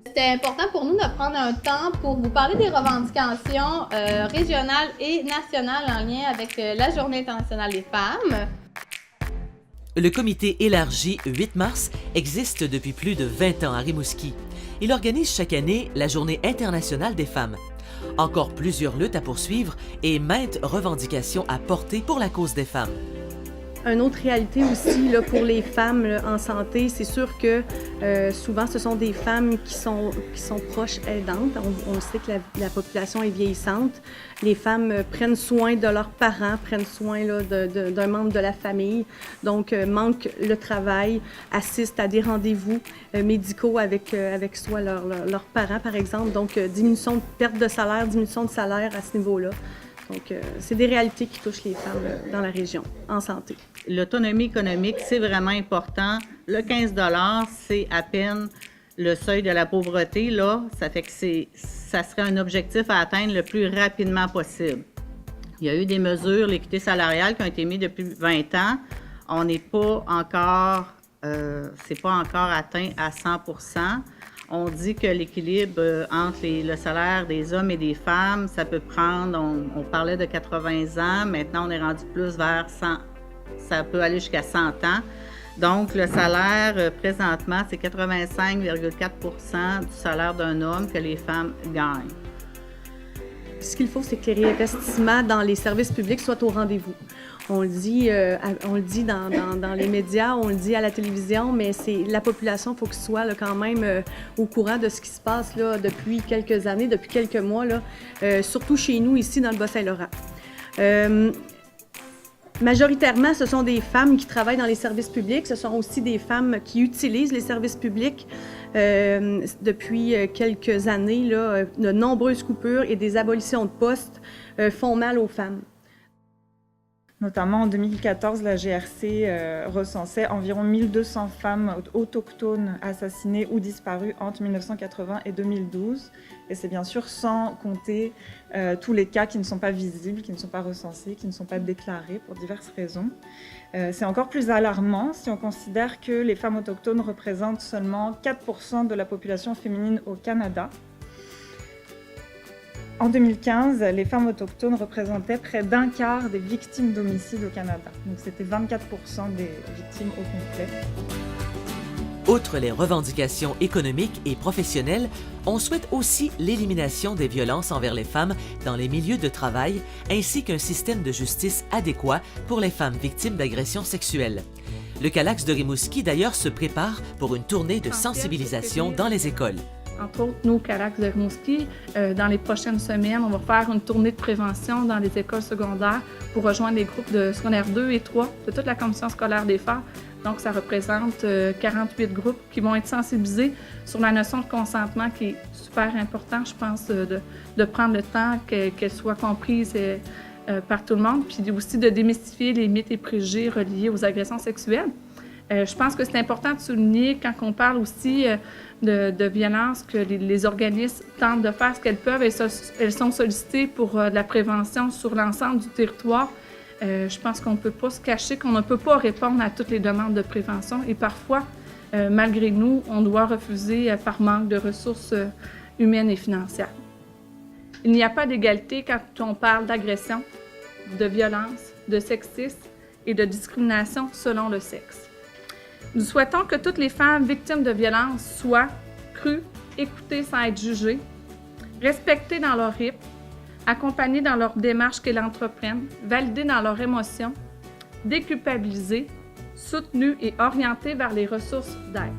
C'était important pour nous de prendre un temps pour vous parler des revendications régionales et nationales en lien avec la Journée internationale des femmes. Le comité élargi 8 mars existe depuis plus de 20 ans à Rimouski. Il organise chaque année la Journée internationale des femmes. Encore plusieurs luttes à poursuivre et maintes revendications à porter pour la cause des femmes. Une autre réalité aussi là, pour les femmes là, en santé, c'est sûr que souvent ce sont des femmes qui sont proches aidantes. On sait que la population est vieillissante. Les femmes prennent soin de leurs parents, prennent soin là, d'un membre de la famille, donc manquent le travail, assistent à des rendez-vous médicaux avec soit leurs parents par exemple, donc diminution de perte de salaire, diminution de salaire à ce niveau-là. Donc, c'est des réalités qui touchent les femmes dans la région, en santé. L'autonomie économique, c'est vraiment important. Le 15 $, c'est à peine le seuil de la pauvreté. Là, ça fait que ça serait un objectif à atteindre le plus rapidement possible. Il y a eu des mesures, l'équité salariale, qui ont été mises depuis 20 ans. On n'est pas encore, c'est pas encore atteint à 100%. On dit que l'équilibre entre le salaire des hommes et des femmes, ça peut prendre, on parlait de 80 ans, maintenant on est rendu plus vers 100, ça peut aller jusqu'à 100 ans. Donc le salaire présentement, c'est 85,4% du salaire d'un homme que les femmes gagnent. Ce qu'il faut, c'est que les réinvestissements dans les services publics soient au rendez-vous. On le dit dans les médias, on le dit à la télévision, mais c'est la population, il faut qu'elle soit là, quand même au courant de ce qui se passe là, depuis quelques années, depuis quelques mois, là, surtout chez nous, ici, dans le Bas-Saint-Laurent. Majoritairement, ce sont des femmes qui travaillent dans les services publics. Ce sont aussi des femmes qui utilisent les services publics. Depuis quelques années, là, de nombreuses coupures et des abolitions de postes font mal aux femmes. Notamment en 2014, la GRC recensait environ 1200 femmes autochtones assassinées ou disparues entre 1980 et 2012. Et c'est bien sûr sans compter tous les cas qui ne sont pas visibles, qui ne sont pas recensés, qui ne sont pas déclarés pour diverses raisons. C'est encore plus alarmant si on considère que les femmes autochtones représentent seulement 4% de la population féminine au Canada. En 2015, les femmes autochtones représentaient près d'un quart des victimes d'homicides au Canada. Donc c'était 24% des victimes au complet. Outre les revendications économiques et professionnelles, on souhaite aussi l'élimination des violences envers les femmes dans les milieux de travail, ainsi qu'un système de justice adéquat pour les femmes victimes d'agressions sexuelles. Le Calax de Rimouski, d'ailleurs, se prépare pour une tournée de sensibilisation dans les écoles. Entre autres, nous, Calax de Rimouski, dans les prochaines semaines, on va faire une tournée de prévention dans les écoles secondaires pour rejoindre les groupes de secondaire 2 et 3 de toute la commission scolaire des femmes. Donc, ça représente 48 groupes qui vont être sensibilisés sur la notion de consentement qui est super important, je pense, de prendre le temps qu'elle soit comprise par tout le monde, puis aussi de démystifier les mythes et préjugés reliés aux agressions sexuelles. Je pense que c'est important de souligner, quand on parle aussi de violence, que les organismes tentent de faire ce qu'elles peuvent. Elles sont sollicitées pour de la prévention sur l'ensemble du territoire. Je pense qu'on ne peut pas se cacher, qu'on ne peut pas répondre à toutes les demandes de prévention. Et parfois, malgré nous, on doit refuser par manque de ressources humaines et financières. Il n'y a pas d'égalité quand on parle d'agression, de violence, de sexisme et de discrimination selon le sexe. Nous souhaitons que toutes les femmes victimes de violences soient crues, écoutées sans être jugées, respectées dans leur rythme, accompagnées dans leurs démarches qu'elles entreprennent, validées dans leurs émotions, déculpabilisées, soutenues et orientées vers les ressources d'aide.